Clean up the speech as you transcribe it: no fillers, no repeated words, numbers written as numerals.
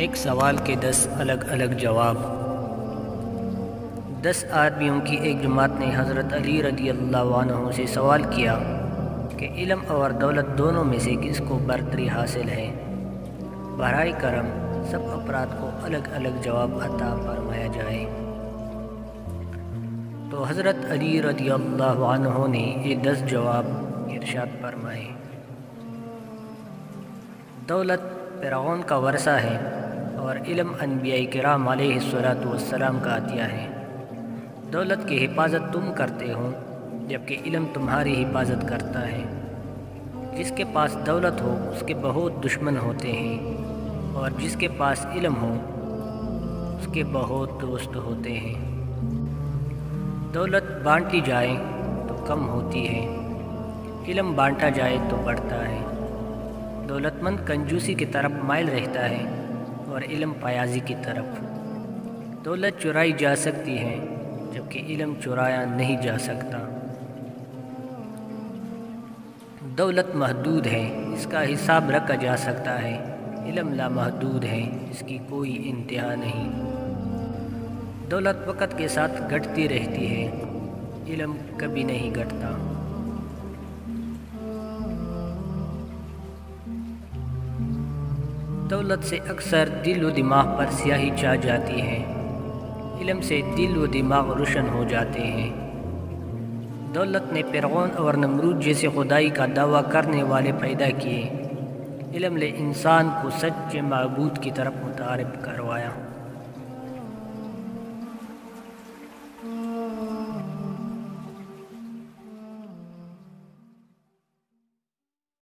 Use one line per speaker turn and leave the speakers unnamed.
ایک سوال کے 10 الگ الگ جواب۔ 10 آدمیوں کی ایک جماعت نے حضرت علی رضی اللہ عنہ سے سوال کیا کہ علم اور دولت دونوں میں سے کس کو برتری حاصل ہے۔ براہ کرم سب افراد کو الگ الگ جواب عطا فرمایا جائے۔ تو حضرت علی رضی اللہ عنہ نے یہ 10 جواب ارشاد فرمائے۔ دولت فرعون کا ورثہ ہے اور علم انبیاء کرام علیہ السلام کا عطیہ ہے۔ دولت کی حفاظت تم کرتے ہو جبکہ علم تمہاری حفاظت کرتا ہے۔ جس کے پاس دولت ہو اس کے بہت دشمن ہوتے ہیں اور جس کے پاس علم ہو اس کے بہت دوست ہوتے ہیں۔ دولت بانٹی جائے تو کم ہوتی ہے، علم بانٹا جائے تو بڑھتا ہے۔ دولت مند کنجوسی کی طرف مائل رہتا ہے اور علم فیاضی کی طرف۔ دولت چرائی جا سکتی ہے جبکہ علم چرایا نہیں جا سکتا۔ دولت محدود ہے، اس کا حساب رکھا جا سکتا ہے، علم لامحدود ہے، اس کی کوئی انتہا نہیں۔ دولت وقت کے ساتھ گھٹتی رہتی ہے، علم کبھی نہیں گھٹتا۔ دولت سے اکثر دل و دماغ پر سیاہی چھا جاتی ہے، علم سے دل و دماغ روشن ہو جاتے ہیں۔ دولت نے فرعون اور نمرود جیسے خدائی کا دعویٰ کرنے والے پیدا کیے، علم نے انسان کو سچے معبود کی طرف متعارف کروایا۔